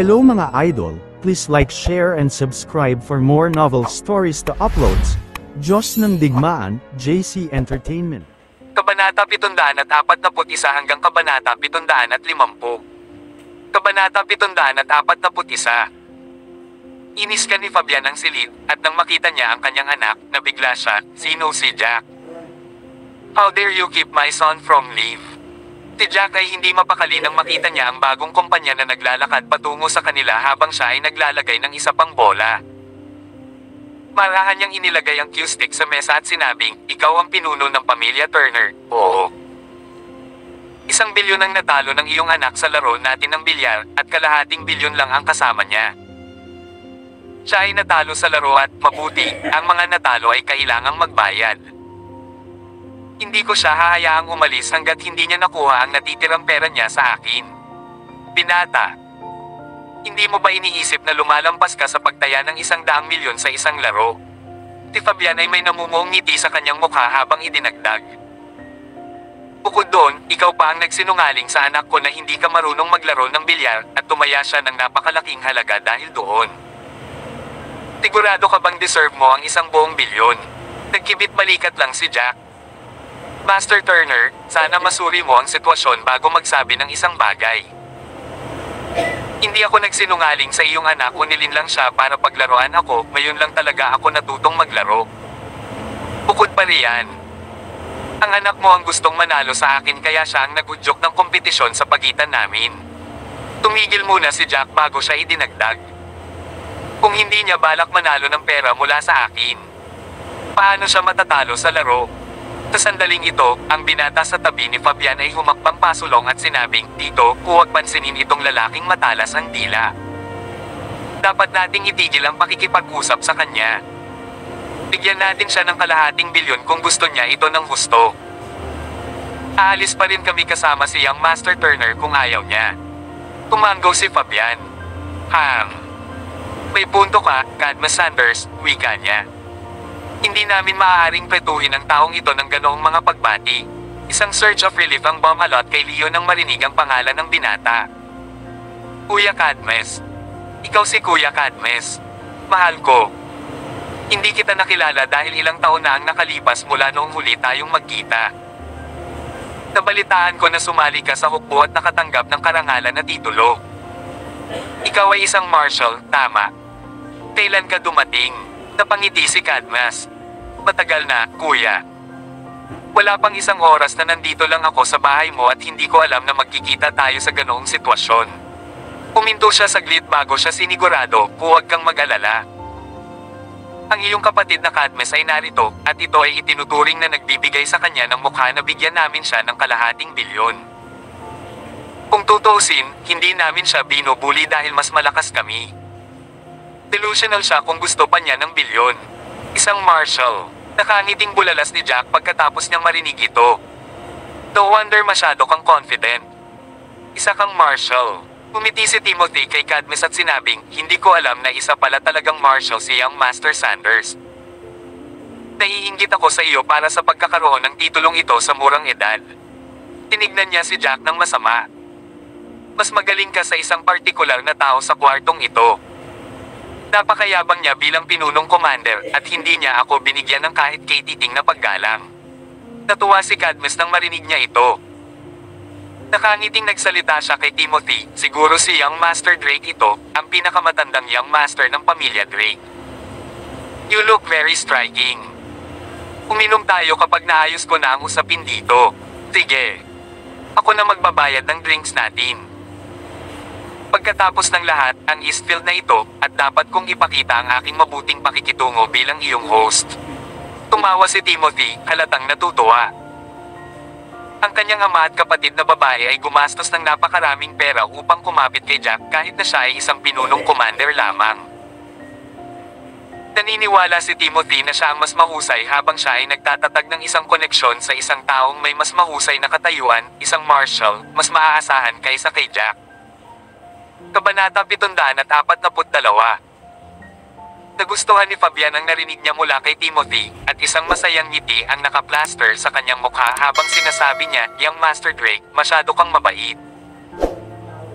Hello mga idol, please like, share and subscribe for more novel stories to uploads. Diyos ng Digmaan, JC Entertainment. Kabanata 741 hanggang Kabanata 750. Kabanata 741. Inis ka ni Fabian ang silid, at nang makita niya ang kanyang anak, nabigla siya. Sino si Jack? How dare you keep my son from leave? Si Jack ay hindi mapakali nang makita niya ang bagong kumpanya na naglalakad patungo sa kanila habang siya ay naglalagay ng isa pang bola. Marahan niyang inilagay ang cue stick sa mesa at sinabing, "Ikaw ang pinuno ng pamilya Turner." "Oo." "1 bilyon ang natalo ng iyong anak sa laro natin ng bilyar, at kalahating bilyon lang ang kasama niya." Siya ay natalo sa laro at, mabuti, ang mga natalo ay kailangang magbayad. Hindi ko siya hahayaang umalis hanggat hindi niya nakuha ang natitirang pera niya sa akin. Binata. Hindi mo ba iniisip na lumalampas ka sa pagtaya ng 100 milyon sa isang laro? Si Fabian ay may namumuong ngiti sa kanyang mukha habang idinagdag. Bukod doon, ikaw pa ang nagsinungaling sa anak ko na hindi ka marunong maglaro ng bilyar at tumaya siya ng napakalaking halaga dahil doon. Sigurado ka bang deserve mo ang 1 bilyon? Nagkibit balikat lang si Jack. Master Turner, sana masuri mo ang sitwasyon bago magsabi ng isang bagay. Hindi ako nagsinungaling sa iyong anak o nilinlang siya para paglaruan ako, ngayon lang talaga ako natutong maglaro. Bukod pa riyan, ang anak mo ang gustong manalo sa akin kaya siya ang nagudyok ng kompetisyon sa pagitan namin. Tumigil muna si Jack bago siya idinagdag. Kung hindi niya balak manalo ng pera mula sa akin, paano siya matatalo sa laro? Sa sandaling ito, ang binata sa tabi ni Fabian ay humakbang pasulong at sinabing, "Tito, huwag pansinin itong lalaking matalas ang dila. Dapat nating itigil ang pakikipag-usap sa kanya. Bigyan natin siya ng kalahating bilyon kung gusto niya ito ng husto. Aalis pa rin kami kasama si Young Master Turner kung ayaw niya." Tumanggaw si Fabian. May punto ka, Cadmus Sanders, wika niya. Hindi namin maaaring pretuhin ang taong ito ng ganoong mga pagbati. Isang surge of relief ang bumalot kay Leo nang marinig ang pangalan ng binata. "Kuya Cadmus. Ikaw si Kuya Cadmus. Mahal ko. Hindi kita nakilala dahil ilang taon na ang nakalipas mula noong huli tayong magkita. Nabalitaan ko na sumali ka sa hukbo at nakatanggap ng karangalan na titulo. Ikaw ay isang marshal, tama? Kailan ka dumating?" Napangiti si Cadmus. "Matagal na, kuya. Wala pang 1 oras na nandito lang ako sa bahay mo at hindi ko alam na magkikita tayo sa ganoong sitwasyon." Puminto siya saglit bago siya sinigurado, "Huwag kang mag-alala. Ang iyong kapatid na Cadmus ay narito, at ito ay itinuturing na nagbibigay sa kanya ng mukha na bigyan namin siya ng kalahating bilyon. Kung tutuusin, hindi namin siya binubuli dahil mas malakas kami. Delusional siya kung gusto pa niya ng bilyon. Isang marshal." Nakangiting bulalas ni Jack pagkatapos niyang marinig ito. "No wonder masyado kang confident. Isa kang marshal." Umiti si Timothy kay Cadmus at sinabing, "Hindi ko alam na isa pala talagang marshal si Young Master Sanders. Naiinggit ako sa iyo para sa pagkakaroon ng titulong ito sa murang edad." Tinignan niya si Jack ng masama. "Mas magaling ka sa isang partikular na tao sa kwartong ito. Napakayabang niya bilang pinunong commander at hindi niya ako binigyan ng kahit katiting na paggalang." Natuwa si Cadmus nang marinig niya ito. Nakangiting nagsalita siya kay Timothy, "Siguro si Young Master Drake ito, ang pinakamatandang Young Master ng pamilya Drake. You look very striking. Uminom tayo kapag naayos ko na ang usapin dito." "Sige. Ako na magbabayad ng drinks natin. Pagkatapos ng lahat, ang Eastfield na ito, at dapat kong ipakita ang aking mabuting pakikitungo bilang iyong host." Tumawa si Timothy, halatang natutuwa. Ang kanyang ama at kapatid na babae ay gumastos ng napakaraming pera upang kumapit kay Jack kahit na siya ay isang pinunong commander lamang. Naniniwala si Timothy na siya ang mas mahusay habang siya ay nagtatatag ng isang koneksyon sa isang taong may mas mahusay na katayuan, isang marshal, mas maaasahan kaysa kay Jack. Kabanata 742. Nagustuhan ni Fabian ang narinig niya mula kay Timothy, at isang masayang ngiti ang nakaplaster sa kanyang mukha habang sinasabi niya, "Young Master Drake, masyado kang mabait.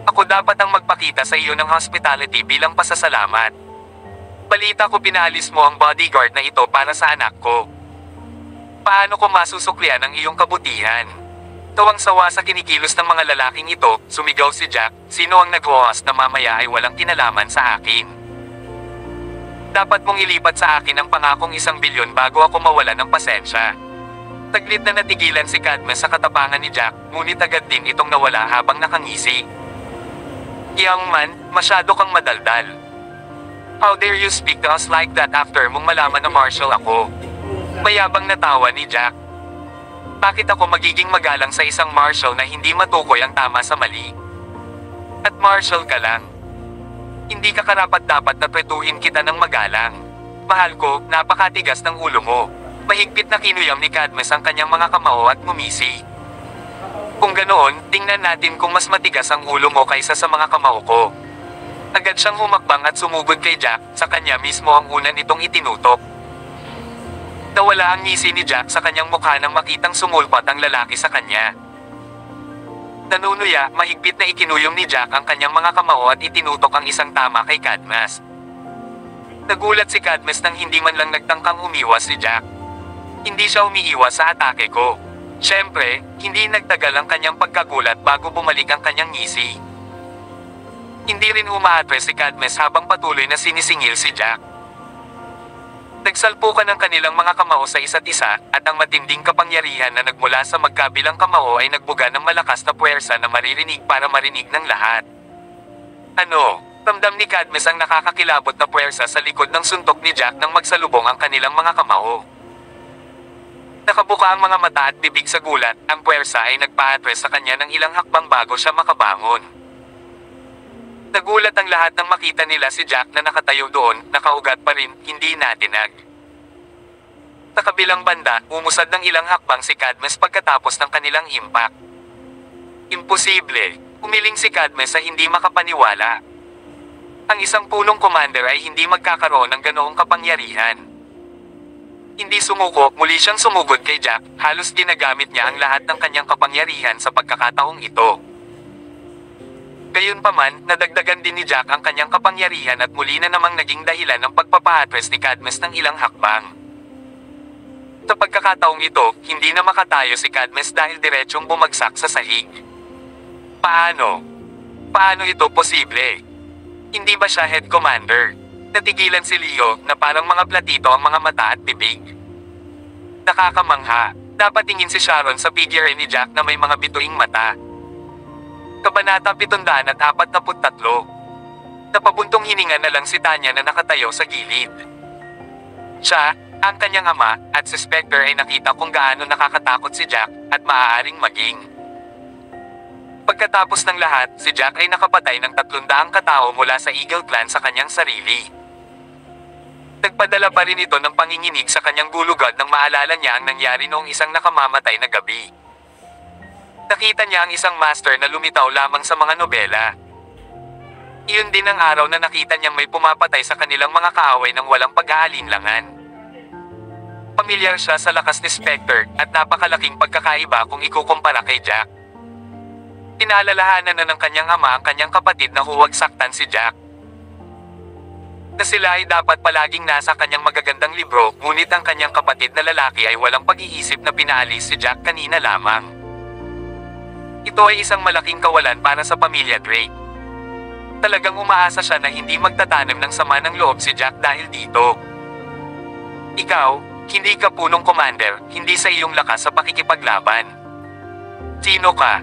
Ako dapat ang magpakita sa iyo ng hospitality bilang pasasalamat. Balita ko pinaalis mo ang bodyguard na ito para sa anak ko. Paano ko masusuklian ang iyong kabutihan? Tawang-sawa sa kinikilos ng mga lalaking ito, sumigaw si Jack, sino ang nag-host na mamaya ay walang kinalaman sa akin. Dapat mong ilipat sa akin ang pangakong 1 bilyon bago ako mawala ng pasensya. Taglit na natigilan si Cadmus sa katapangan ni Jack, ngunit agad din itong nawala habang nakangisi. Young man, masyado kang madaldal. How dare you speak to us like that after mong malaman na marshal ako? Mayabang natawa ni Jack. Bakit ako magiging magalang sa isang marshal na hindi matukoy ang tama sa mali? At marshal ka lang. Hindi ka karapat-dapat na tretuhin kita ng magalang. Mahal ko, napakatigas ng ulo mo. Mahigpit na kinuyam ni Cadmus ang kanyang mga kamao at ngumisi. Kung ganoon, tingnan natin kung mas matigas ang ulo mo kaysa sa mga kamao ko. Agad siyang humakbang at sumugod kay Jack, sa kanya mismo ang una nitong itinutok. Nawala ang ngisi ni Jack sa kanyang mukha nang makitang sumulpat ang lalaki sa kanya. Nanunuya, mahigpit na ikinuyom ni Jack ang kanyang mga kamao at itinutok ang isang tama kay Cadmus. Nagulat si Cadmus nang hindi man lang nagtangkang umiwas si Jack. Hindi siya umiiwas sa atake ko. Siyempre, hindi nagtagal ang kanyang pagkagulat bago bumalik ang kanyang ngisi. Hindi rin umaatres si Cadmus habang patuloy na sinisingil si Jack. Nagsalpukan ang kanilang mga kamao sa isa't isa, at ang matinding kapangyarihan na nagmula sa magkabilang kamao ay nagbuga ng malakas na puwersa na maririnig para marinig ng lahat. Ano? Ramdam ni Cadmus ang nakakakilabot na puwersa sa likod ng suntok ni Jack nang magsalubong ang kanilang mga kamao. Nakabuka ang mga mata at bibig sa gulat, ang puwersa ay nagpa-atres sa kanya ng ilang hakbang bago siya makabangon. Nagulat ang lahat nang makita nila si Jack na nakatayo doon, nakaugat pa rin, hindi natinag. Sa kabilang banda, umusad ng ilang hakbang si Cadmus pagkatapos ng kanilang impact. Imposible, umiling si Cadmus sa hindi makapaniwala. Ang isang punong commander ay hindi magkakaroon ng ganoong kapangyarihan. Hindi sumuko, muli siyang sumugod kay Jack, halos ginagamit niya ang lahat ng kanyang kapangyarihan sa pagkakataong ito. Gayunpaman, nadagdagan din ni Jack ang kanyang kapangyarihan at muli na namang naging dahilan ng pagpapa-atres ni Cadmus ng ilang hakbang. Sa pagkakataong ito, hindi na makatayo si Cadmus dahil diretsyong bumagsak sa sahig. Paano? Paano ito posible? Hindi ba siya head commander? Natigilan si Leo na parang mga platito ang mga mata at bibig. Nakakamangha. Dapat tingin si Sharon sa figure ni Jack na may mga bituing mata. Kabanata 743. Napabuntong hininga na lang si Tanya na nakatayo sa gilid. Siya, ang kanyang ama, at si Spectre ay nakita kung gaano nakakatakot si Jack, at maaaring maging. Pagkatapos ng lahat, si Jack ay nakapatay ng 300 katao mula sa Eagle Clan sa kanyang sarili. Nagpadala pa rin ito ng panginginig sa kanyang gulugad nang maalala niya ang nangyari noong isang nakamamatay na gabi. Nakita niya ang isang master na lumitaw lamang sa mga nobela. Iyon din ang araw na nakita niyang may pumapatay sa kanilang mga kaaway ng walang pag-aalinlangan. Pamilyar siya sa lakas ni Spectre at napakalaking pagkakaiba kung ikukumpara kay Jack. Pinaalalahanan na ng kanyang ama ang kanyang kapatid na huwag saktan si Jack. Na sila ay dapat palaging nasa kanyang magagandang libro, ngunit ang kanyang kapatid na lalaki ay walang pag-iisip na pinaalis si Jack kanina lamang. Ito ay isang malaking kawalan para sa pamilya Drake. Talagang umaasa siya na hindi magtatanim ng sama ng loob si Jack dahil dito. Ikaw, hindi ka punong commander, hindi sa iyong lakas sa pakikipaglaban. Sino ka?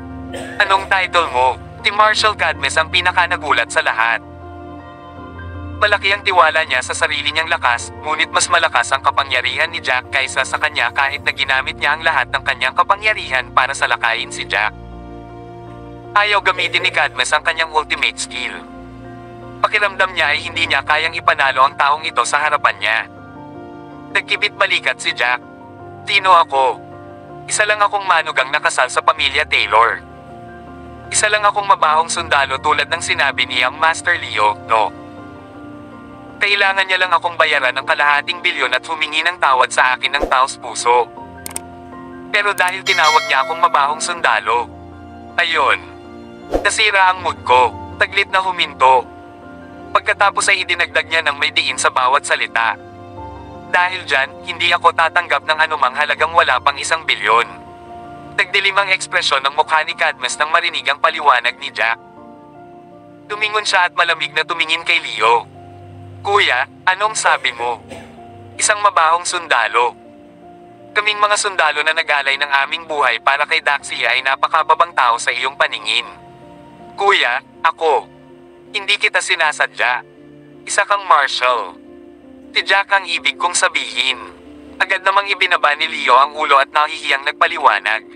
Anong title mo? Si Marshal Cadmus ang pinakanagulat sa lahat. Malaki ang tiwala niya sa sarili niyang lakas, ngunit mas malakas ang kapangyarihan ni Jack kaysa sa kanya kahit na ginamit niya ang lahat ng kanyang kapangyarihan para salakayin si Jack. Ayaw gamitin ni Cadmus ang kanyang ultimate skill. Pakiramdam niya ay hindi niya kayang ipanalo ang taong ito sa harapan niya. Nagkibit balikat si Jack. Sino ako? Isa lang akong manugang nakasal sa pamilya Taylor. Isa lang akong mabahong sundalo tulad ng sinabi niyang Master Leo, no? Kailangan niya lang akong bayaran ng kalahating bilyon at humingi ng tawad sa akin ng taos puso. Pero dahil tinawag niya akong mabahong sundalo, ayun. Nasira ang mood ko. Taglit na huminto. Pagkatapos ay idinagdag niya ng may diin sa bawat salita. Dahil dyan, hindi ako tatanggap ng anumang halagang wala pang 1 bilyon. Nagdilim ang ekspresyon ng mukha ni Cadmus nang marinig ang paliwanag ni Jack. Tumingon siya at malamig na tumingin kay Leo. Kuya, anong sabi mo? Isang mabahong sundalo. Kaming mga sundalo na nag-alay ng aming buhay para kay Daxia ay napakababang tao sa iyong paningin. Kuya, ako. Hindi kita sinasadya. Isa kang marshal. Jack ang ibig kong sabihin. Agad namang ibinaba ni Leo ang ulo at nahihiyang nagpaliwanag.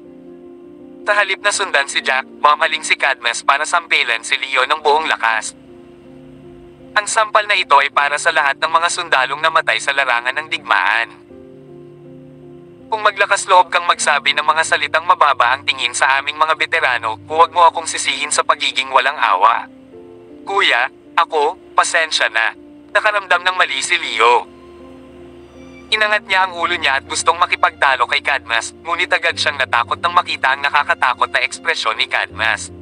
Tahalip na sundan si Jack, mamaling si Cadmus para sampelan si Leo ng buong lakas. Ang sampal na ito ay para sa lahat ng mga sundalong namatay sa larangan ng digmaan. Kung maglakas loob kang magsabi ng mga salitang mababa ang tingin sa aming mga veterano, huwag mo akong sisihin sa pagiging walang awa. Kuya, ako, pasensya na. Nakaramdam ng mali si Leo. Inangat niya ang ulo niya at gustong makipagtalo kay Cadmus, ngunit agad siyang natakot nang makita ang nakakatakot na ekspresyon ni Cadmus.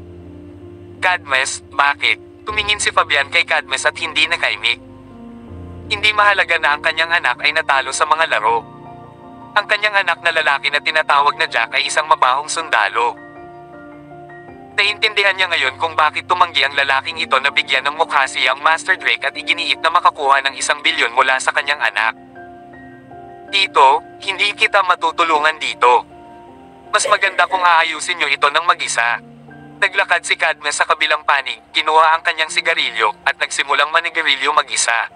Cadmus, bakit? Tumingin si Fabian kay Cadmus at hindi nakaimik. Hindi mahalaga na ang kanyang anak ay natalo sa mga laro. Ang kanyang anak na lalaki na tinatawag na Jack ay isang mabahong sundalo. Naintindihan niya ngayon kung bakit tumanggi ang lalaking ito na bigyan ng mukha siyang Master Drake at iginiit na makakuha ng 1 bilyon mula sa kanyang anak. Tito, hindi kita matutulungan dito. Mas maganda kung aayusin niyo ito ng mag-isa. Naglakad si Cadmus sa kabilang panig, kinuha ang kanyang sigarilyo, at nagsimulang manigarilyo mag-isa.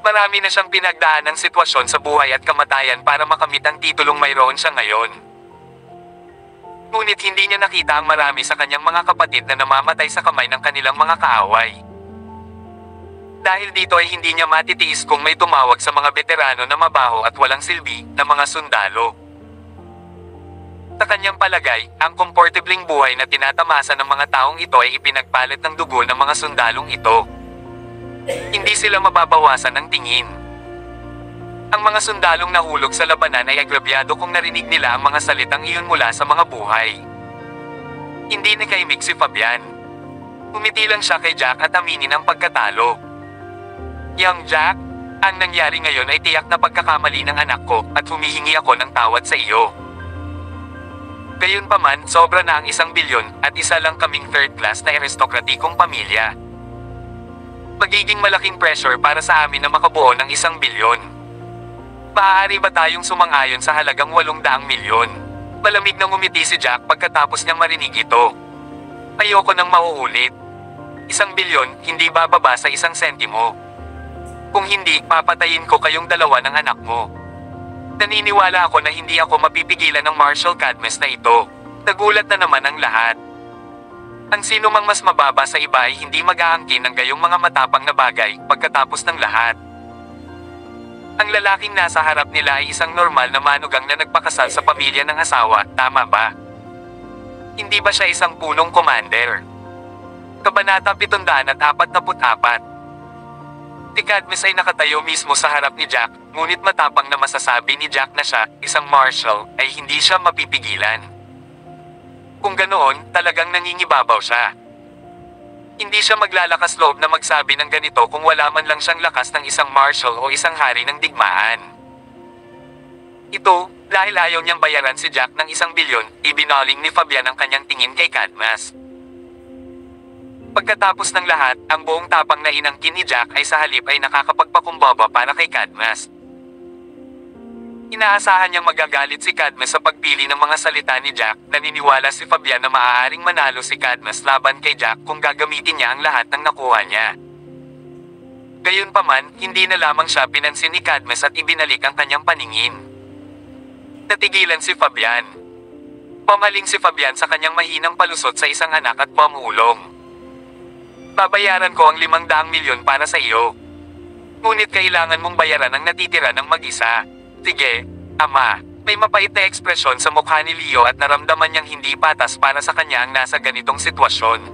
Marami na siyang pinagdaan ng sitwasyon sa buhay at kamatayan para makamit ang titulong mayroon siya ngayon. Ngunit hindi niya nakita ang marami sa kanyang mga kapatid na namamatay sa kamay ng kanilang mga kaaway. Dahil dito ay hindi niya matitiis kung may tumawag sa mga veterano na mabaho at walang silbi na mga sundalo. Sa kanyang palagay, ang komportabling buhay na tinatamasa ng mga taong ito ay ipinagpalit ng dugo ng mga sundalong ito. Hindi sila mababawasan ng tingin. Ang mga sundalong nahulog sa labanan ay agrabyado kung narinig nila ang mga salitang iyon mula sa mga buhay. Hindi nakaimik si Fabian. Umiti lang siya kay Jack at aminin ang pagkatalo. Young Jack, ang nangyari ngayon ay tiyak na pagkakamali ng anak ko at humihingi ako ng tawad sa iyo. Gayunpaman, sobra na ang 1 bilyon at isa lang kaming third class na aristokratikong pamilya. Magiging malaking pressure para sa amin na makabuo ng 1 bilyon. Maaari ba tayong sumang-ayon sa halagang 800 milyon? Malamig na ngumiti si Jack pagkatapos niyang marinig ito. Ayoko nang mauulit. 1 bilyon, hindi bababa sa 1 sentimo. Kung hindi, papatayin ko kayong dalawa ng anak mo. Naniniwala ako na hindi ako mapipigilan ng Marshal Cadmus na ito. Nagulat na naman ang lahat. Ang sino mang mas mababa sa iba ay hindi mag-aangkin ng gayong mga matapang na bagay pagkatapos ng lahat. Ang lalaking nasa harap nila ay isang normal na manugang na nagpakasal sa pamilya ng asawa, tama ba? Hindi ba siya isang punong commander? Kabanata 744. Si Cadmus ay nakatayo mismo sa harap ni Jack, ngunit matapang na masasabi ni Jack na siya, isang marshal, ay hindi siya mapipigilan. Kung ganoon, talagang nangingibabaw siya. Hindi siya maglalakas loob na magsabi ng ganito kung wala man lang siyang lakas ng isang marshal o isang hari ng digmaan. Ito, dahil ayaw niyang bayaran si Jack ng 1 bilyon, ibinaling ni Fabian ang kanyang tingin kay Cadmus. Pagkatapos ng lahat, ang buong tapang na inangkin ni Jack ay sa halip ay nakakapagpakumbaba para kay Cadmus. Inaasahan niyang magagalit si Cadmus sa pagpili ng mga salita ni Jack. Naniniwala si Fabian na maaaring manalo si Cadmus laban kay Jack kung gagamitin niya ang lahat ng nakuha niya. Gayunpaman, hindi na lamang siya pinansin ni Cadmus at ibinalik ang kanyang paningin. Natigilan si Fabian. Pamaling si Fabian sa kanyang mahinang palusot sa isang anak at pamulong. Babayaran ko ang 500 milyon para sa iyo. Ngunit kailangan mong bayaran ang natitira ng mag-isa. Sige, ama. May mapait na ekspresyon sa mukha ni Leo at naramdaman niyang hindi patas para sa kanya ang nasa ganitong sitwasyon.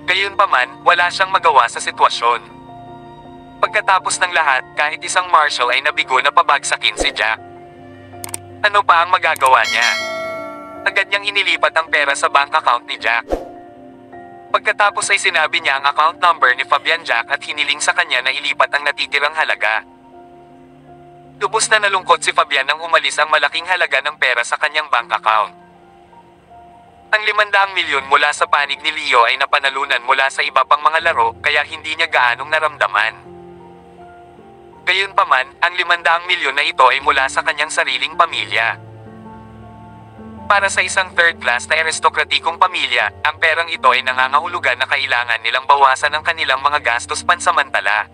Gayunpaman, wala siyang magawa sa sitwasyon. Pagkatapos ng lahat, kahit isang marshal ay nabigo na pabagsakin si Jack. Ano pa ang magagawa niya? Agad niyang inilipat ang pera sa bank account ni Jack. Pagkatapos ay sinabi niya ang account number ni Fabian Jack at hiniling sa kanya na ilipat ang natitirang halaga. Lubos na nalungkot si Fabian nang umalis ang malaking halaga ng pera sa kanyang bank account. Ang 500 milyon mula sa panig ni Leo ay napanalunan mula sa iba pang mga laro kaya hindi niya gaanong naramdaman. Gayunpaman, ang 500 milyon na ito ay mula sa kanyang sariling pamilya. Para sa isang third class na aristokratikong pamilya, ang perang ito ay nangangahulugan na kailangan nilang bawasan ang kanilang mga gastos pansamantala.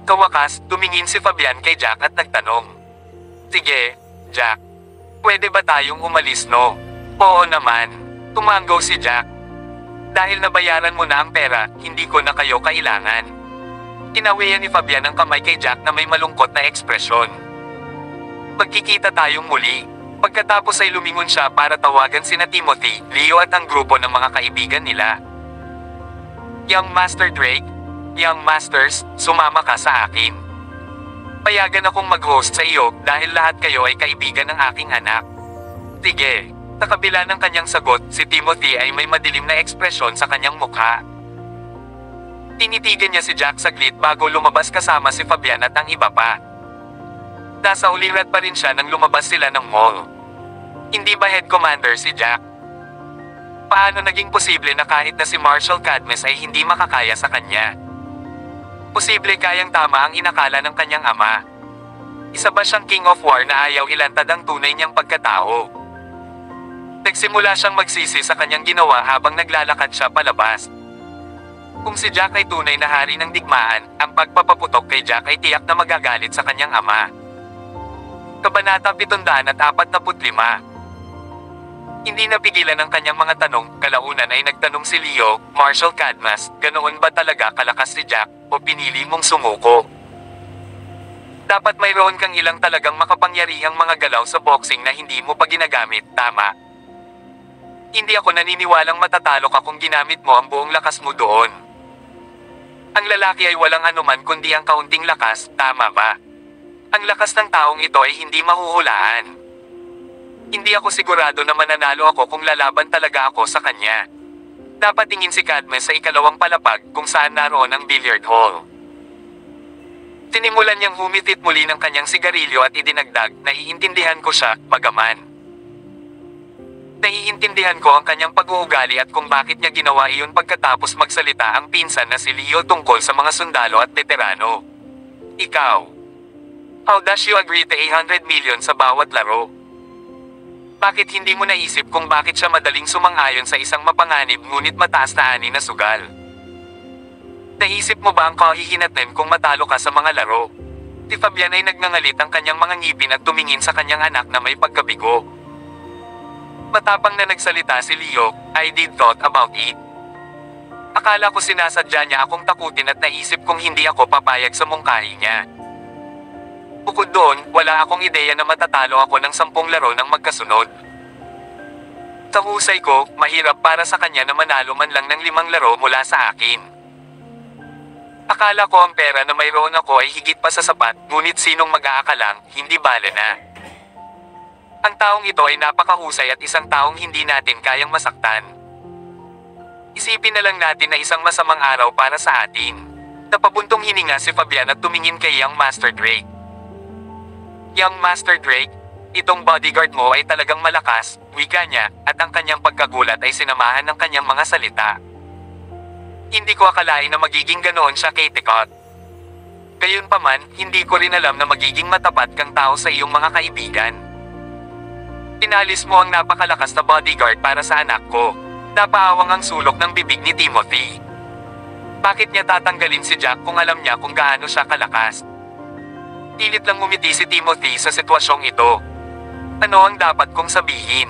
Kawakas, tumingin si Fabian kay Jack at nagtanong. Sige, Jack. Pwede ba tayong umalis no? Oo naman. Tumanggaw si Jack. Dahil nabayaran mo na ang pera, hindi ko na kayo kailangan. Tinawian ni Fabian ang kamay kay Jack na may malungkot na ekspresyon. Magkikita tayong muli. Pagkatapos ay lumingon siya para tawagan sina Timothy, Leo at ang grupo ng mga kaibigan nila. Young Master Drake, Young Masters, sumama ka sa akin. Payagan akong mag-host sa iyo dahil lahat kayo ay kaibigan ng aking anak. Sige. Sa kabila ng kanyang sagot, si Timothy ay may madilim na ekspresyon sa kanyang mukha. Tinitigan niya si Jack saglit bago lumabas kasama si Fabian at ang iba pa. Nasa ulirat pa rin siya nang lumabas sila ng mall. Hindi ba head commander si Jack? Paano naging posible na kahit na si Marshal Cadmus ay hindi makakaya sa kanya? Posible kayang tama ang inakala ng kanyang ama. Isa ba siyang King of War na ayaw ilantad ang tunay niyang pagkatao? Nagsimula siyang magsisi sa kanyang ginawa habang naglalakad siya palabas. Kung si Jack ay tunay na hari ng digmaan, ang pagpapaputok kay Jack ay tiyak na magagalit sa kanyang ama. Kabanata 745. Hindi napigilan ang kanyang mga tanong, kalaunan ay nagtanong si Leo, Marshal Cadmus, ganoon ba talaga kalakas si Jack, o pinili mong sumuko? Dapat mayroon kang ilang talagang makapangyarihang mga galaw sa boxing na hindi mo pa ginagamit, tama? Hindi ako naniniwalang matatalo ka kung ginamit mo ang buong lakas mo doon. Ang lalaki ay walang anuman kundi ang kaunting lakas, tama ba? Ang lakas ng taong ito ay hindi mahuhulaan. Hindi ako sigurado na mananalo ako kung lalaban talaga ako sa kanya. Dapat tingin si Cadmus sa ikalawang palapag kung saan naroon ang billiard hall. Tinimulan niyang humitit muli ng kanyang sigarilyo at idinagdag, naiintindihan ko siya, bagaman. Naiintindihan ko ang kanyang pag-uugali at kung bakit niya ginawa iyon pagkatapos magsalita ang pinsan na si Leo tungkol sa mga sundalo at veterano. Ikaw. How does you agree to 100 million sa bawat laro? Bakit hindi mo naisip kung bakit siya madaling sumang-ayon sa isang mapanganib ngunit mataas na ani na sugal? Naisip mo ba ang kahihinatnan kung matalo ka sa mga laro? Si Fabian ay nagngangalit ang kanyang mga ngipin at tumingin sa kanyang anak na may pagkabigo. Matapang na nagsalita si Leo, I did thought about it. Akala ko sinasadya niya akong takutin at naisip kong hindi ako papayag sa mungkahi niya. Bukod doon, wala akong ideya na matatalo ako ng 10 laro ng magkasunod. Sa husay ko, mahirap para sa kanya na manalo man lang ng 5 laro mula sa akin. Akala ko ang pera na mayroon ako ay higit pa sa sapat, ngunit sinong mag-aakalang, hindi bale na. Ang taong ito ay napakahusay at isang taong hindi natin kayang masaktan. Isipin na lang natin na isang masamang araw para sa atin. Napabuntong hininga si Fabian at tumingin kay Young Master Drake. Young Master Drake, itong bodyguard mo ay talagang malakas, wika niya, at ang kanyang pagkagulat ay sinamahan ng kanyang mga salita. Hindi ko akalain na magiging ganoon siya kay Tikot. Gayunpaman, hindi ko rin alam na magiging matapat kang tao sa iyong mga kaibigan. Pinalis mo ang napakalakas na bodyguard para sa anak ko. Napaawang ang sulok ng bibig ni Timothy. Bakit niya tatanggalin si Jack kung alam niya kung gaano siya kalakas? Pilit lang ngumiti si Timothy sa sitwasyong ito. Ano ang dapat kong sabihin?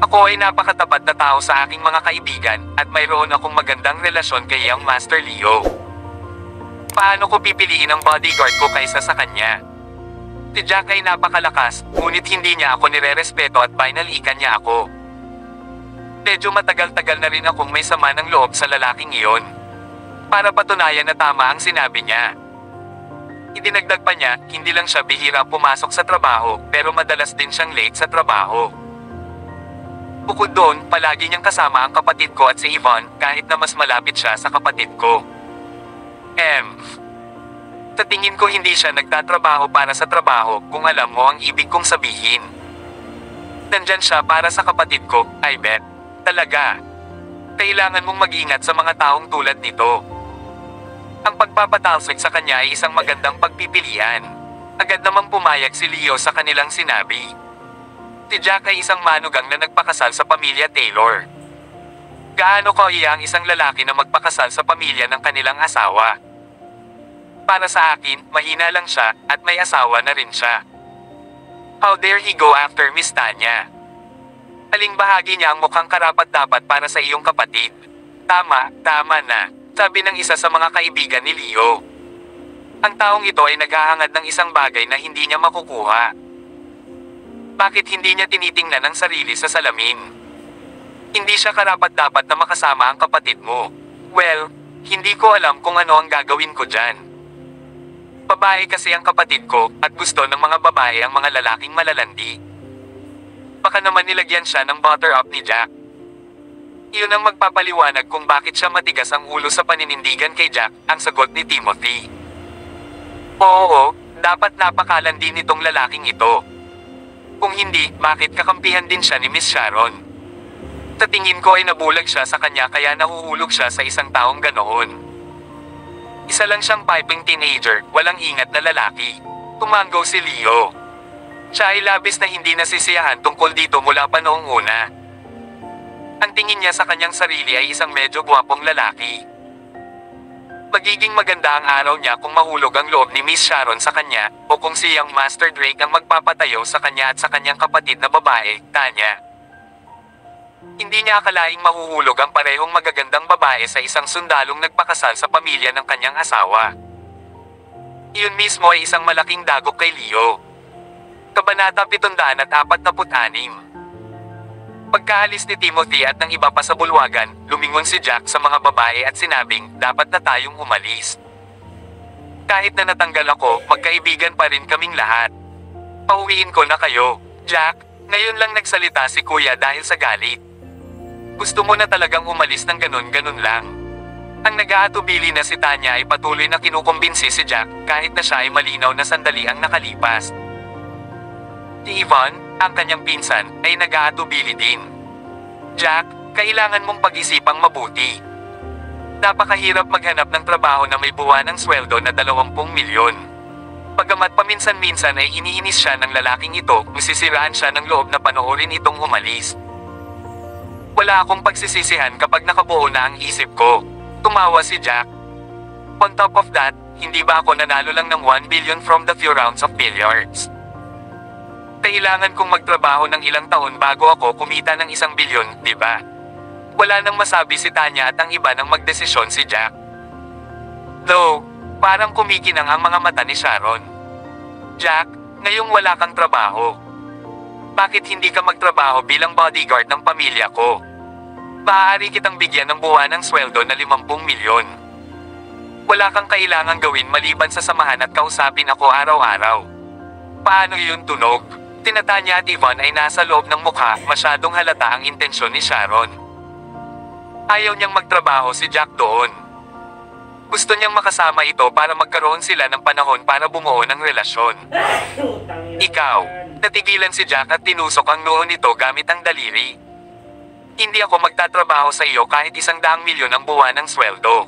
Ako ay napakatapat na tao sa aking mga kaibigan at mayroon akong magandang relasyon kay Young Master Leo. Paano ko pipiliin ang bodyguard ko kaysa sa kanya? Si Jack ay napakalakas, ngunit hindi niya ako nirerespeto at binalikan niya ako. Medyo matagal-tagal na rin akong may sama ng loob sa lalaking iyon. Para patunayan na tama ang sinabi niya. Idinagdag pa niya, hindi lang siya bihira pumasok sa trabaho, pero madalas din siyang late sa trabaho. Bukod doon, palagi niyang kasama ang kapatid ko at si Yvonne, kahit na mas malapit siya sa kapatid ko. Sa tingin ko hindi siya nagtatrabaho para sa trabaho, kung alam mo ang ibig kong sabihin. Nandyan siya para sa kapatid ko, I bet. Talaga. Kailangan mong mag-ingat sa mga taong tulad nito. Ang pagpapatalsik sa kanya ay isang magandang pagpipilian. Agad namang pumayag si Leo sa kanilang sinabi. Si Jack ay isang manugang na nagpakasal sa pamilya Taylor. Gaano kaya ang isang lalaki na magpakasal sa pamilya ng kanilang asawa? Para sa akin, mahina lang siya, at may asawa na rin siya. How dare he go after Miss Tanya? Aling bahagi niya ang mukhang karapat-dapat para sa iyong kapatid? Tama na, sabi ng isa sa mga kaibigan ni Leo. Ang taong ito ay naghahangad ng isang bagay na hindi niya makukuha. Bakit hindi niya tinitingnan ang sarili sa salamin? Hindi siya karapat-dapat na makasama ang kapatid mo. Well, hindi ko alam kung ano ang gagawin ko dyan. Babae kasi ang kapatid ko, at gusto ng mga babae ang mga lalaking malalandi. Baka naman nilagyan siya ng butter-up ni Jack. Iyon ang magpapaliwanag kung bakit siya matigas ang ulo sa paninindigan kay Jack, ang sagot ni Timothy. Oo, dapat napakalandi nitong lalaking ito. Kung hindi, bakit kakampihan din siya ni Miss Sharon? Sa tingin ko ay nabulag siya sa kanya kaya nahuhulog siya sa isang taong ganoon. Isa lang siyang piping teenager, walang ingat na lalaki. Tumango si Leo. Siya ay labis na hindi nasisiyahan tungkol dito mula pa noong una. Ang tingin niya sa kanyang sarili ay isang medyo gwapong lalaki. Magiging maganda ang araw niya kung mahulog ang loob ni Miss Sharon sa kanya, o kung siyang Master Drake ang magpapatayo sa kanya at sa kanyang kapatid na babae, Tanya. Hindi niya akalaing mahuhulog ang parehong magagandang babae sa isang sundalong nagpakasal sa pamilya ng kanyang asawa. Iyon mismo ay isang malaking dagok kay Leo. Kabanata 746. Pagkaalis ni Timothy at ng iba pa sa bulwagan, lumingon si Jack sa mga babae at sinabing, dapat na tayong umalis. Kahit na natanggal ako, magkaibigan pa rin kaming lahat. Pauwiin ko na kayo, Jack. Ngayon lang nagsalita si Kuya dahil sa galit. Gusto mo na talagang umalis ng ganun-ganun lang. Ang nag-aatubili na si Tanya ay patuloy na kinukumbinsi si Jack kahit na siya ay malinaw na sandali ang nakalipas. Si Yvonne, ang kanyang pinsan, ay nag-aatubili din. Jack, kailangan mong pag-isipang mabuti. Napakahirap maghanap ng trabaho na may buwan ng sweldo na 20 milyon. Pagamat paminsan-minsan ay iniinis siya ng lalaking ito, masisiraan siya ng loob na panoorin itong umalis. Wala akong pagsisisihan kapag nakabuo na ang isip ko. Tumawa si Jack. On top of that, hindi ba ako nanalo lang ng 1 billion from the few rounds of billiards? Kailangan kong magtrabaho ng ilang taon bago ako kumita ng 1 bilyon, di ba? Wala nang masabi si Tanya at ang iba nang magdesisyon si Jack. Though, parang kumikinang ang mga mata ni Sharon. Jack, ngayong wala kang trabaho. Bakit hindi ka magtrabaho bilang bodyguard ng pamilya ko? Maaari kitang bigyan ng buwan ng sweldo na 50 milyon. Wala kang kailangang gawin maliban sa samahan at kausapin ako araw-araw. Paano yun tunog? Tinatanya at Yvonne ay nasa loob ng mukha, masyadong halata ang intensyon ni Sharon. Ayaw niyang magtrabaho si Jack doon. Gusto niyang makasama ito para magkaroon sila ng panahon para bumuo ng relasyon. Ikaw, natigilan si Jack at tinusok ang noo nito gamit ang daliri. Hindi ako magtatrabaho sa iyo kahit 100 milyon ang buwan ng sweldo.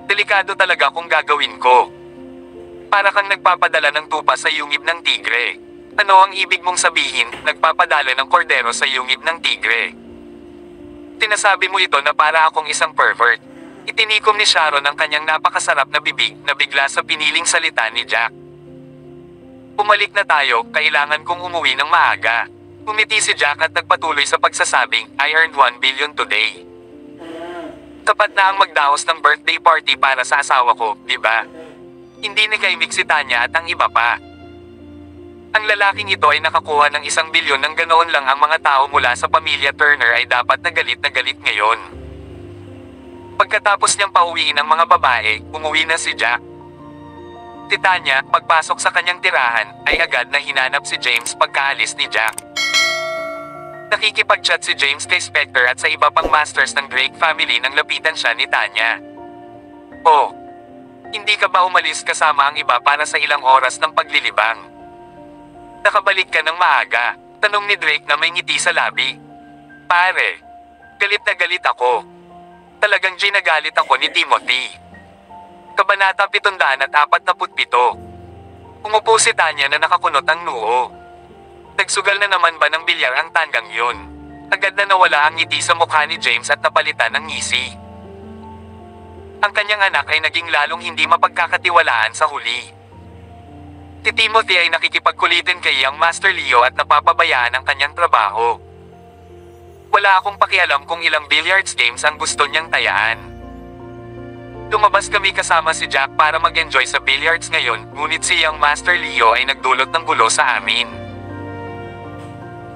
Delikado talaga kung gagawin ko. Para kang nagpapadala ng tupa sa yungib ng tigre. Ano ang ibig mong sabihin, nagpapadala ng kordero sa yungib ng tigre? Tinasabi mo ito na para akong isang pervert. Itinikom ni Sharon ang kanyang napakasarap na bibig na bigla sa piniling salita ni Jack. Umalik na tayo, kailangan kong umuwi ng maaga. Umiti si Jack at nagpatuloy sa pagsasabing, I earned 1 billion today. Tapat na ang magdaos ng birthday party para sa asawa ko, di ba? Hindi nagkaimik si Tanya at ang iba pa. Ang lalaking ito ay nakakuha ng 1 bilyon ng ganoon lang ang mga tao mula sa pamilya Turner ay dapat na galit ngayon. Pagkatapos niyang pauwiin ang mga babae, umuwi na si Jack. Si Tanya, pagpasok sa kanyang tirahan, ay agad na hinanap si James pagkaalis ni Jack. Nakikipag-chat si James kay Spectre at sa iba pang masters ng Drake family nang lapitan siya ni Tanya. Oh, hindi ka ba umalis kasama ang iba para sa ilang oras ng paglilibang? Nakabalik ka ng maaga, tanong ni Drake na may ngiti sa labi. Pare, galit na galit ako. Talagang ginagalit ako ni Timothy. Kabanata 747. Umupo si Tanya na nakakunot ang noo. Nagsugal na naman ba ng bilyar ang tanggang yun? Agad na nawala ang ngiti sa mukha ni James at napalitan ng ngisi. Ang kanyang anak ay naging lalong hindi mapagkakatiwalaan sa huli. Si Timothy ay nakikipagkulitin kay Young Master Leo at napapabayaan ang kanyang trabaho. Wala akong pakialam kung ilang billiards games ang gusto niyang tayaan. Lumabas kami kasama si Jack para mag-enjoy sa billiards ngayon, ngunit si Young Master Leo ay nagdulot ng gulo sa amin.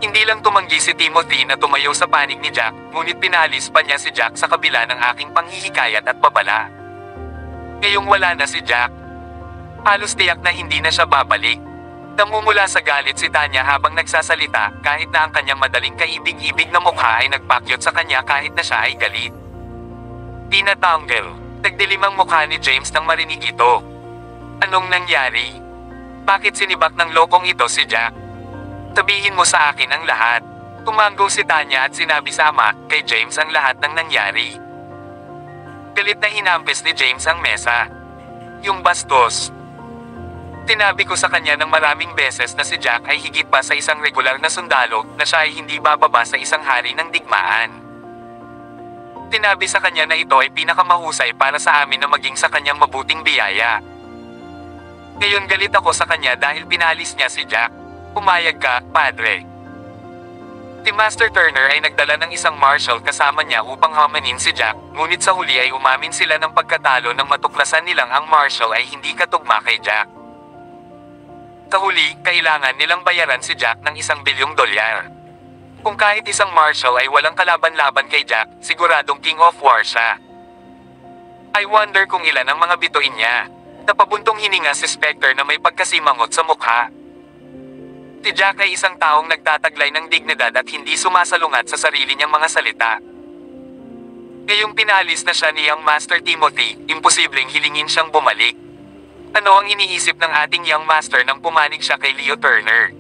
Hindi lang tumanggi si Timothy na tumayo sa panig ni Jack, ngunit pinalis pa niya si Jack sa kabila ng aking panghihikayat at babala. Ngayong wala na si Jack, halos tiyak na hindi na siya babalik. Namumula sa galit si Tanya habang nagsasalita, kahit na ang kanyang madaling kaibig-ibig na mukha ay nagpakyot sa kanya kahit na siya ay galit. Tinatanggal, nagdilim ang mukha ni James nang marinig ito. Anong nangyari? Bakit sinibak ng lokong ito si Jack? Sabihin mo sa akin ang lahat. Tumanggo si Tanya at sinabi sa ama, kay James ang lahat ng nangyari. Galit na hinampes ni James ang mesa. Yung bastos. Tinabi ko sa kanya ng maraming beses na si Jack ay higit pa sa isang regular na sundalo, na siya ay hindi bababa sa isang hari ng digmaan. Tinabi sa kanya na ito ay pinakamahusay para sa amin na maging sa kanyang mabuting biyaya. Ngayon galit ako sa kanya dahil pinalis niya si Jack. Pumayag ka, padre. Si Master Turner ay nagdala ng isang marshal kasama niya upang hamanin si Jack, ngunit sa huli ay umamin sila ng pagkatalo nang matuklasan nilang ang marshal ay hindi katugma kay Jack. Sa huli, kailangan nilang bayaran si Jack ng $1 bilyong. Kung kahit isang marshal ay walang kalaban-laban kay Jack, siguradong King of War siya. I wonder kung ilan ang mga bituin niya. Napabuntong hininga si Spectre na may pagkasimangot sa mukha. Si Jack ay isang taong nagtataglay ng dignidad at hindi sumasalungat sa sarili niyang mga salita. Ngayong pinalis na siya ni Young Master Timothy, imposibleng hilingin siyang bumalik. Ano ang iniisip ng ating Young Master nang pumanig siya kay Leo Turner?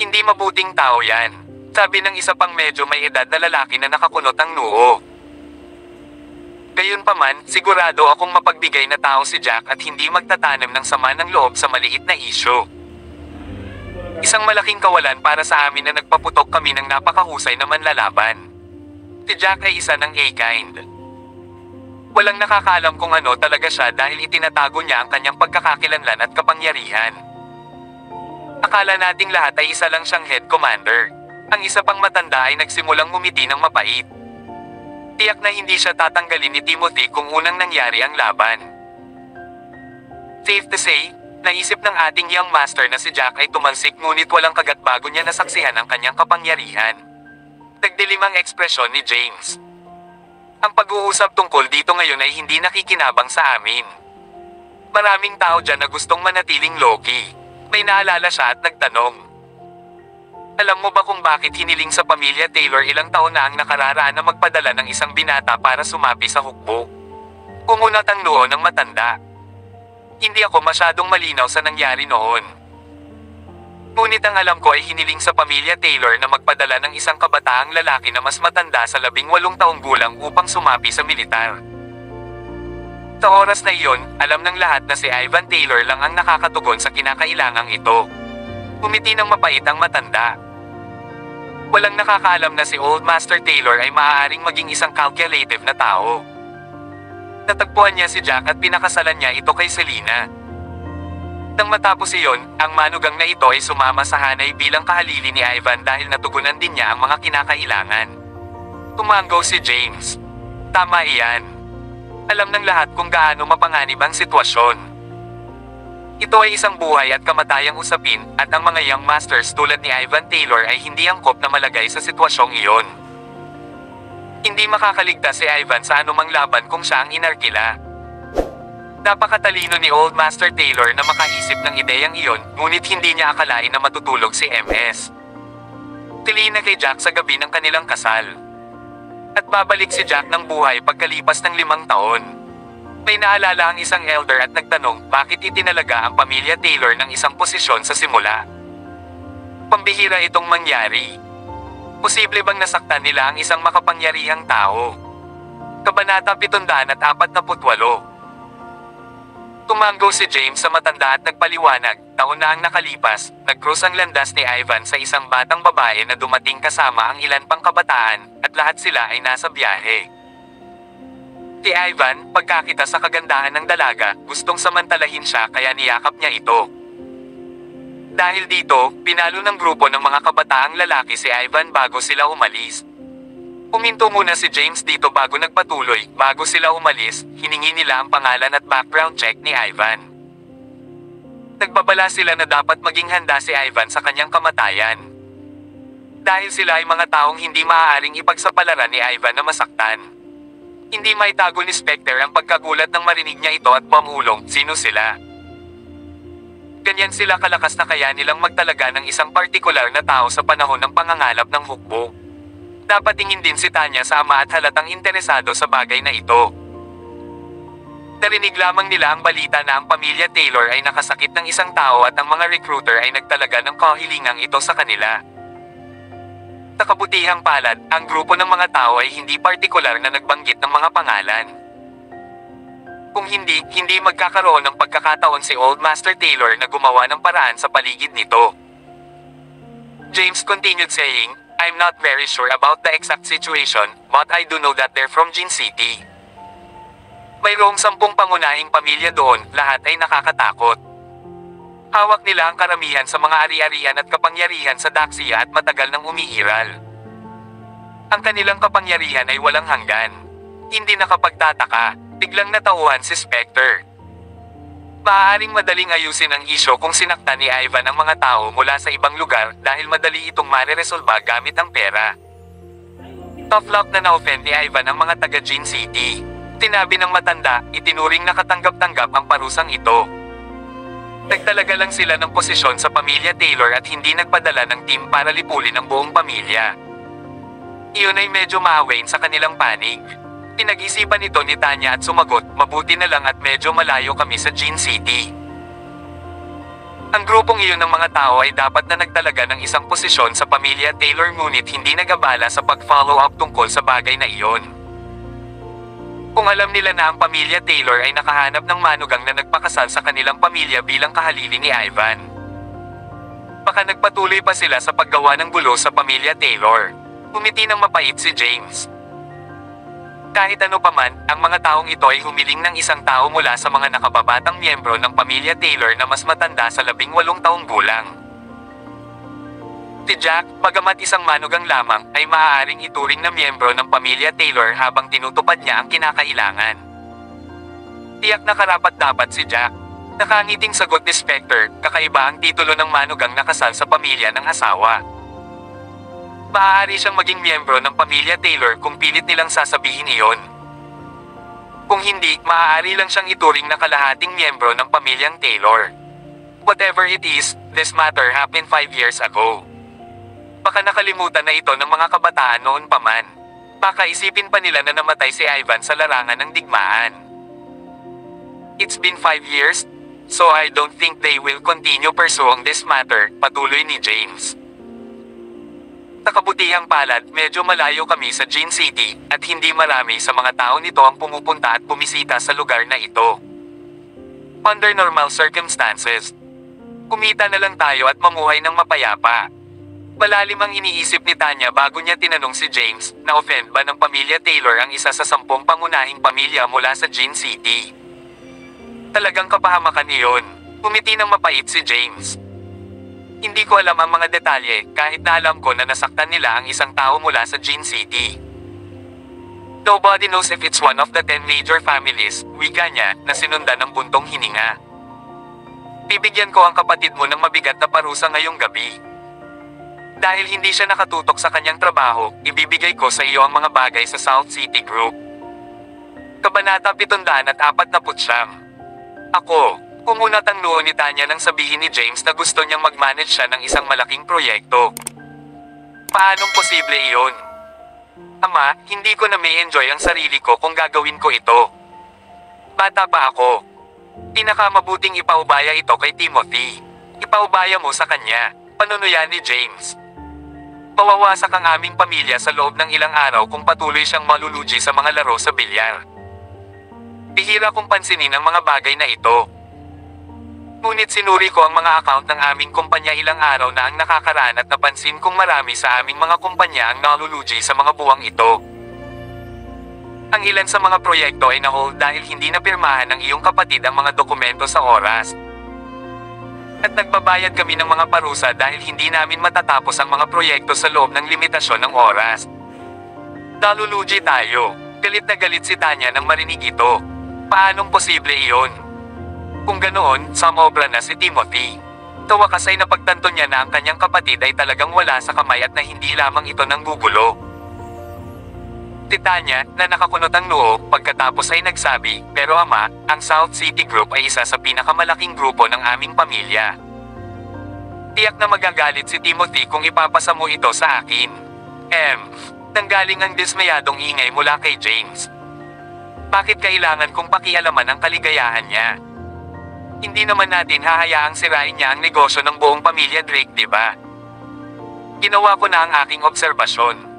Hindi mabuting tao yan, sabi ng isa pang medyo may edad na lalaki na nakakunot ang noo. Gayunpaman, sigurado akong mapagbigay na tao si Jack at hindi magtatanim ng sama ng loob sa maliit na isyu. Isang malaking kawalan para sa amin na nagpaputok kami ng napakahusay na manlalaban. Si Jack ay isa ng A-kind. Walang nakakaalam kung ano talaga siya dahil itinatago niya ang kanyang pagkakakilanlan at kapangyarihan. Akala nating lahat ay isa lang siyang head commander. Ang isa pang matanda ay nagsimulang ngumiti ng mapait. Tiyak na hindi siya tatanggalin ni Timothy kung unang nangyari ang laban. Safe to say, naisip ng ating Young Master na si Jack ay tumalsik ngunit walang kagat bago niya nasaksihan ang kanyang kapangyarihan. Nagdilim ang ekspresyon ni James. Ang pag-uusap tungkol dito ngayon ay hindi nakikinabang sa amin. Maraming tao dyan na gustong manatiling low-key. May naalala siya at nagtanong. Alam mo ba kung bakit hiniling sa pamilya Taylor ilang taon na ang nakararaan na magpadala ng isang binata para sumapi sa hukbo? Kumunat ang noo ng matanda. Hindi ako masyadong malinaw sa nangyari noon. Ngunit ang alam ko ay hiniling sa pamilya Taylor na magpadala ng isang kabataang lalaki na mas matanda sa 18 taong gulang upang sumapi sa militar. Sa oras na iyon, alam ng lahat na si Ivan Taylor lang ang nakakatugon sa kinakailangang ito. Umiti ng mapait ang matanda. Walang nakakaalam na si Old Master Taylor ay maaaring maging isang calculative na tao. Natagpuan niya si Jack at pinakasalan niya ito kay Selena. Nang matapos iyon, ang manugang na ito ay sumama sa hanay bilang kahalili ni Ivan dahil natugunan din niya ang mga kinakailangan. Tumanggo si James. Tama iyan. Alam ng lahat kung gaano mapanganib ang sitwasyon. Ito ay isang buhay at kamatayang usapin at ang mga Young Masters tulad ni Ivan Taylor ay hindi angkop na malagay sa sitwasyong iyon. Hindi makakaligtas si Ivan sa anumang laban kung siya ang inarkila. Napakatalino ni Old Master Taylor na makaisip ng ideyang iyon, ngunit hindi niya akalain na matutulog si MS. Tili na kay Jack sa gabi ng kanilang kasal. At babalik si Jack ng buhay pagkalipas ng 5 taon. May naalala ang isang elder at nagtanong bakit itinalaga ang pamilya Taylor ng isang posisyon sa simula. Pambihira itong mangyari. Posible bang nasaktan nila ang isang makapangyarihang tao? Kabanata 748. Tumanggo si James sa matanda at nagpaliwanag, taon na ang nakalipas, nag-cross ang landas ni Ivan sa isang batang babae na dumating kasama ang ilan pang kabataan, at lahat sila ay nasa biyahe. Si Ivan, pagkakita sa kagandahan ng dalaga, gustong samantalahin siya kaya niyakap niya ito. Dahil dito, pinalo ng grupo ng mga kabataang lalaki si Ivan bago sila umalis. Huminto muna si James dito bago nagpatuloy. Bago sila umalis, hiningi nila ang pangalan at background check ni Ivan. Nagbabala sila na dapat maging handa si Ivan sa kanyang kamatayan. Dahil sila ay mga taong hindi maaaring ipagsapalaran ni Ivan na masaktan. Hindi maitago ni Specter ang pagkagulat nang marinig niya ito at pamulong, sino sila? Ganyan sila kalakas na kaya nilang magtalaga ng isang partikular na tao sa panahon ng pangangalap ng hukbo. Dapat tingin din si Tanya sa ama at halatang interesado sa bagay na ito. Narinig lamang nila ang balita na ang pamilya Taylor ay nakasakit ng isang tao at ang mga recruiter ay nagtalaga ng kahilingang ito sa kanila. Sa kabutihang palad, ang grupo ng mga tao ay hindi partikular na nagbanggit ng mga pangalan. Kung hindi magkakaroon ng pagkakataon si Old Master Taylor na gumawa ng paraan sa paligid nito. James continued saying, I'm not very sure about the exact situation, but I do know that they're from Gin City. Mayroong 10 pangunahing pamilya doon, lahat ay nakakatakot. Hawak nila ang karamihan sa mga ari-arian at kapangyarihan sa Daxia at matagal nang umiiral. Ang kanilang kapangyarihan ay walang hanggan. Hindi nakapagtataka, biglang natauhan si Specter. Maaaring madaling ayusin ang isyo kung sinaktan ni Ivan ang mga tao mula sa ibang lugar dahil madali itong mareresolba gamit ang pera. Tough luck na na-offend ni Ivan ang mga taga Gin City. Tinabi ng matanda, itinuring na katanggap-tanggap ang parusang ito. Nagtalaga lang sila ng posisyon sa pamilya Taylor at hindi nagpadala ng team para lipulin ang buong pamilya. Iyon ay medyo maawain sa kanilang panig. Pinag-isipan ito ni Tanya at sumagot, mabuti na lang at medyo malayo kami sa Gin City. Ang grupong iyon ng mga tao ay dapat na nagtalaga ng isang posisyon sa pamilya Taylor ngunit hindi nagabala sa pag-follow up tungkol sa bagay na iyon. Kung alam nila na ang pamilya Taylor ay nakahanap ng manugang na nagpakasal sa kanilang pamilya bilang kahalili ni Ivan, baka nagpatuloy pa sila sa paggawa ng gulo sa pamilya Taylor. Umiti ng mapait si James. Kahit ano paman, ang mga taong ito ay humiling ng isang tao mula sa mga nakababatang miyembro ng pamilya Taylor na mas matanda sa 18 taong gulang. Si Jack, bagamat isang manugang lamang, ay maaaring ituring na miyembro ng pamilya Taylor habang tinutupad niya ang kinakailangan. Tiyak na karapat-dapat si Jack. Nakangiting sagot ni Specter, kakaiba ang titulo ng manugang nakasal sa pamilya ng asawa. Maaari siyang maging miyembro ng pamilya Taylor kung pilit nilang sasabihin iyon. Kung hindi, maaari lang siyang ituring na kalahating miyembro ng pamilyang Taylor. Whatever it is, this matter happened 5 years ago. Baka nakalimutan na ito ng mga kabataan noon pa man. Baka isipin pa nila na namatay si Ivan sa larangan ng digmaan. It's been 5 years, so I don't think they will continue pursuing this matter, patuloy ni James. Sa kabutihang palad, medyo malayo kami sa Gin City, at hindi marami sa mga tao nito ang pumupunta at bumisita sa lugar na ito. Under normal circumstances, kumita na lang tayo at mamuhay ng mapayapa. Malalim ang iniisip ni Tanya bago niya tinanong si James, na-offend ba ng pamilya Taylor ang isa sa 10 pangunahing pamilya mula sa Gin City? Talagang kapahamakan iyon. Umiti ng mapait si James. Hindi ko alam ang mga detalye, kahit na alam ko na nasaktan nila ang isang tao mula sa Gin City. Nobody knows if it's one of the 10 major families, wika niya, na sinundan ng buntong hininga. Bibigyan ko ang kapatid mo ng mabigat na parusa ngayong gabi. Dahil hindi siya nakatutok sa kanyang trabaho, ibibigay ko sa iyo ang mga bagay sa South City Group. Kabanata 749. Ako. Kumunat ang noo ni Tanya nang sabihin ni James na gusto niyang mag-manage siya ng isang malaking proyekto. Paanong posible iyon? Ama, hindi ko na may enjoy ang sarili ko kung gagawin ko ito. Bata pa ako. Pinakamabuting ipaubaya ito kay Timothy. Ipaubaya mo sa kanya. Panunuyan ni James. Mawawasak ang aming pamilya sa loob ng ilang araw kung patuloy siyang malulugi sa mga laro sa bilyar. Bihira kong pansinin ang mga bagay na ito. Ngunit sinuri ko ang mga account ng aming kumpanya ilang araw na ang nakakaraan at napansin kong marami sa aming mga kumpanya ang nalulugi sa mga buwang ito. Ang ilan sa mga proyekto ay na-hold dahil hindi napirmahan ng iyong kapatid ang mga dokumento sa oras. At nagbabayad kami ng mga parusa dahil hindi namin matatapos ang mga proyekto sa loob ng limitasyon ng oras. Nalulugi tayo. Galit na galit si Tanya nang marinig ito. Paanong posible iyon? Kung ganoon, sumobra na si Timothy. Sa wakas ay napagtanto niya na ang kanyang kapatid ay talagang wala sa kamay at na hindi lamang ito nang gugulo. Si Tanya, na nakakunot ang noo, pagkatapos ay nagsabi, pero ama, ang South City Group ay isa sa pinakamalaking grupo ng aming pamilya. Tiyak na magagalit si Timothy kung ipapasa mo ito sa akin. Nanggaling ang dismayadong ingay mula kay James. Bakit kailangan kong pakialaman ang kaligayahan niya? Hindi naman natin hahayaang sirain niya ang negosyo ng buong pamilya Drake, di ba? Ginawa ko na ang aking obserbasyon.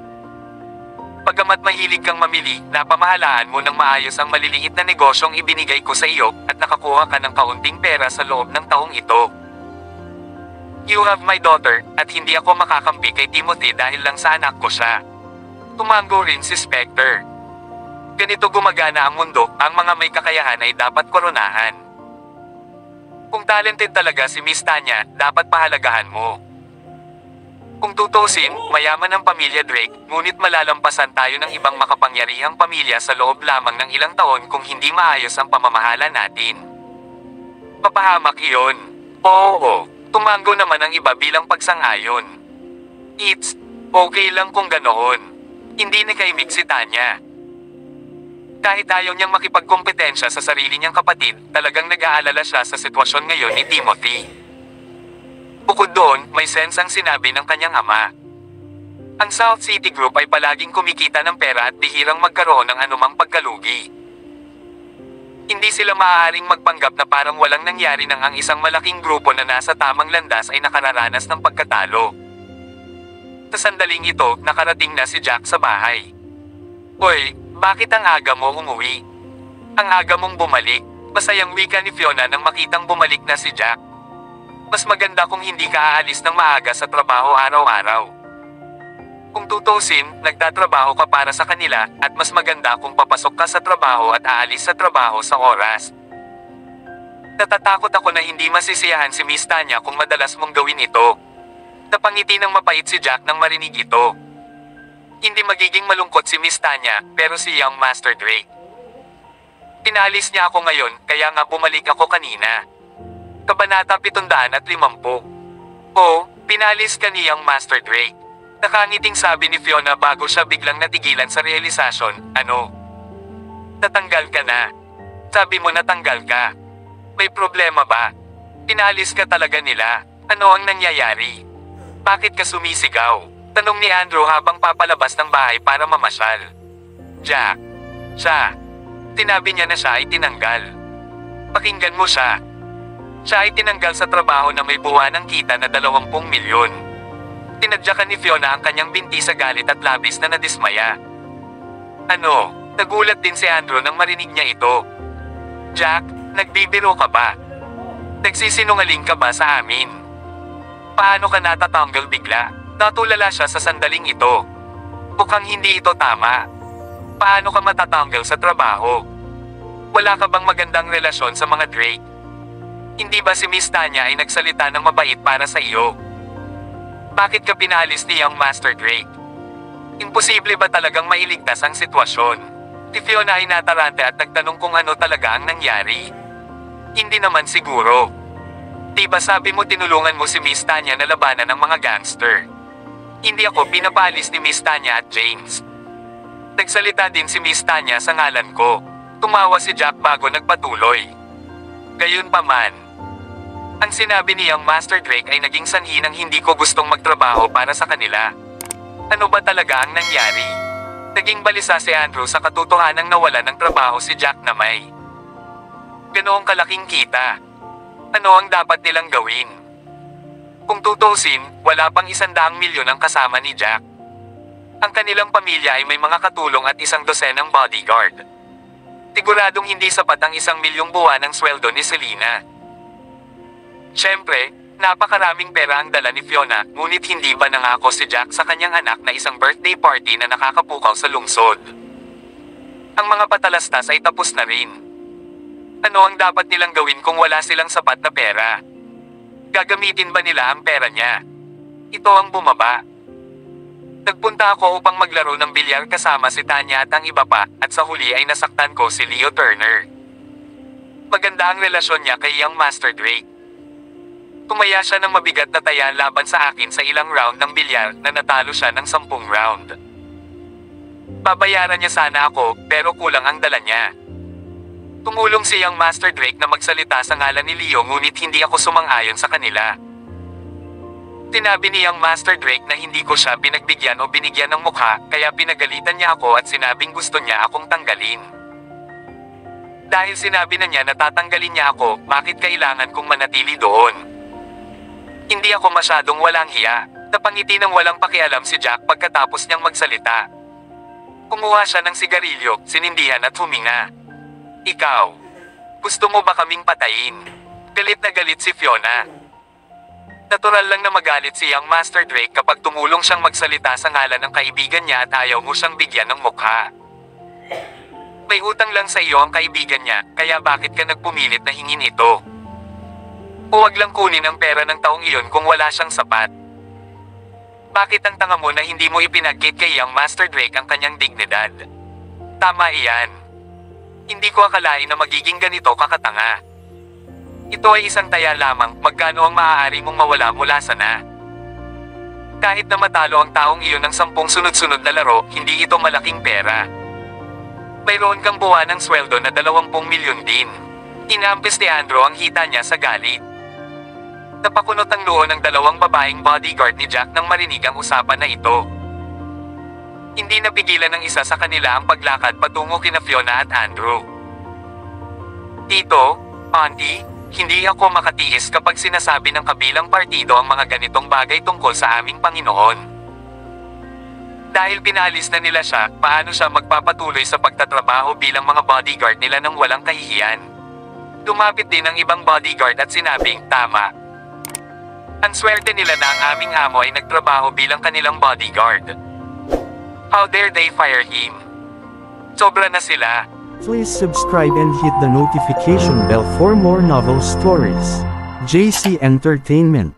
Pagamat mahilig kang mamili, napamahalaan mo ng maayos ang maliliit na negosyong ibinigay ko sa iyo, at nakakuha ka ng kaunting pera sa loob ng taong ito. You have my daughter, at hindi ako makakampi kay Timothy dahil lang sa anak ko siya. Tumango rin si Specter. Ganito gumagana ang mundo, ang mga may kakayahan ay dapat koronahan. Kung talented talaga si Miss Tanya, dapat pahalagahan mo. Kung tutusin, mayaman ang pamilya Drake, ngunit malalampasan tayo ng ibang makapangyarihang pamilya sa loob lamang ng ilang taon kung hindi maayos ang pamamahala natin. Papahamak iyon. Oo, tumango naman ang iba bilang pagsang-ayon. It's okay lang kung ganoon. Hindi nakaimik si Tanya. Kahit ayaw niyang makipagkompetensya sa sarili niyang kapatid, talagang nag-aalala siya sa sitwasyon ngayon ni Timothy. Bukod doon, may sense ang sinabi ng kanyang ama. Ang South City Group ay palaging kumikita ng pera at bihirang magkaroon ng anumang pagkalugi. Hindi sila maaaring magpanggap na parang walang nangyari nang ang isang malaking grupo na nasa tamang landas ay nakararanas ng pagkatalo. Sa sandaling ito, nakarating na si Jack sa bahay. Hoy, bakit ang aga mo umuwi? Ang aga mong bumalik, masayang wika ni Fiona nang makitang bumalik na si Jack. Mas maganda kung hindi ka aalis ng maaga sa trabaho araw-araw. Kung tutusin, nagtatrabaho ka para sa kanila, at mas maganda kung papasok ka sa trabaho at aalis sa trabaho sa oras. Natatakot ako na hindi masisiyahan si Miss Tanya kung madalas mong gawin ito. Napangiti ng mapait si Jack nang marinig ito. Hindi magiging malungkot si Miss Tanya, pero si Young Master Drake. Pinalis niya ako ngayon, kaya nga bumalik ako kanina. Kabanata 750. Oh, pinalis ka ni Young Master Drake. Nakangiting sabi ni Fiona bago siya biglang natigilan sa realisasyon. Ano? Natanggal ka na. Sabi mo natanggal ka. May problema ba? Pinalis ka talaga nila. Ano ang nangyayari? Bakit ka sumisigaw? Tanong ni Andrew habang papalabas ng bahay para mamasyal. Jack. Siya. Tinabi niya na siya ay tinanggal. Pakinggan mo siya. Siya ay tinanggal sa trabaho na may buwan ng kita na 20 milyon. Tinadyakan ni Fiona ang kanyang binti sa galit at labis na nadismaya. Ano? Nagulat din si Andrew nang marinig niya ito. Jack, nagbibiro ka ba? Nagsisinungaling ka ba sa amin? Paano ka natatanggal bigla? Natulala siya sa sandaling ito. Mukhang hindi ito tama. Paano ka matatanggal sa trabaho? Wala ka bang magandang relasyon sa mga Drake? Hindi ba si Miss Tanya ay nagsalita ng mabait para sa iyo? Bakit ka pinalis ni Young Master Drake? Imposible ba talagang mailigtas ang sitwasyon? Si Fiona ay natarante at nagtanong kung ano talaga ang nangyari. Hindi naman siguro. Diba sabi mo tinulungan mo si Miss Tanya na labanan ng mga gangster? Hindi ako pinapalis ni Miss Tanya at James. Nagsalita din si Miss Tanya sa ngalan ko. Tumawa si Jack bago nagpatuloy. Gayunpaman, ang sinabi ni Young Master Drake ay naging sanhi ng hindi ko gustong magtrabaho para sa kanila. Ano ba talaga ang nangyari? Naging balisa si Andrew sa katotohanang nawala ng trabaho si Jack na may ganoong kalaking kita. Ano ang dapat nilang gawin? Kung tutusin, wala pang 100 milyon ang kasama ni Jack. Ang kanilang pamilya ay may mga katulong at 100 bodyguard. Siguradong hindi sapat ang 1 milyong buwan ng sweldo ni Selena. Siyempre, napakaraming pera ang dala ni Fiona, ngunit hindi ba nangako si Jack sa kanyang anak na isang birthday party na nakakapukaw sa lungsod? Ang mga patalastas ay tapos na rin. Ano ang dapat nilang gawin kung wala silang sapat na pera? Gagamitin ba nila ang pera niya? Ito ang bumaba. Nagpunta ako upang maglaro ng bilyar kasama si Tanya at ang iba pa, at sa huli ay nasaktan ko si Leo Turner. Maganda ang relasyon niya kay Young Master Drake. Tumaya siya ng mabigat na taya laban sa akin sa ilang round ng bilyar na natalo siya ng 10 round. Babayaran niya sana ako, pero kulang ang dala niya. Tumulong si Young Master Drake na magsalita sa ngalan ni Leo, ngunit hindi ako sumang-ayon sa kanila. Tinabi ni Young Master Drake na hindi ko siya pinagbigyan o binigyan ng mukha, kaya pinagalitan niya ako at sinabing gusto niya akong tanggalin. Dahil sinabi na niya na tatanggalin niya ako, bakit kailangan kong manatili doon? Hindi ako masyadong walang hiya. Napangiti ng walang pakialam si Jack pagkatapos niyang magsalita. Kumuha siya ng sigarilyo, sinindihan at huminga. Ikaw, gusto mo ba kaming patayin? Galit na galit si Fiona. Natural lang na magalit si Young Master Drake kapag tumulong siyang magsalita sa ngalan ng kaibigan niya at ayaw mo siyang bigyan ng mukha. May utang lang sa iyo ang kaibigan niya, kaya bakit ka nagpumilit na hingin ito? Huwag lang kunin ang pera ng taong iyon kung wala siyang sapat. Bakit ang tanga mo na hindi mo ipinagkit kay Young Master Drake ang kanyang dignidad? Tama iyan. Hindi ko akalain na magiging ganito kakatanga. Ito ay isang taya lamang, magkano ang maaari mong mawala mula sana? Kahit na matalo ang taong iyon ng 10 sunod-sunod na laro, hindi ito malaking pera. Mayroon kang buwan ng sweldo na 20 milyon din. Inampis ni Andrew ang hita niya sa galit. Napakunot ang luho ng 2 babaeng bodyguard ni Jack nang marinig ang usapan na ito. Hindi napigilan ng isa sa kanila ang paglakad patungo kina Fiona at Andrew. Tito, Auntie, hindi ako makatiis kapag sinasabi ng kabilang partido ang mga ganitong bagay tungkol sa aming Panginoon. Dahil pinalis na nila siya, paano siya magpapatuloy sa pagtatrabaho bilang mga bodyguard nila nang walang kahihiyan? Lumapit din ang ibang bodyguard at sinabing, tama. Ang swerte nila na ang aming amo ay nagtrabaho bilang kanilang bodyguard. How dare they fire him? Sobra na sila. Please subscribe and hit the notification bell for more novel stories. JC Entertainment.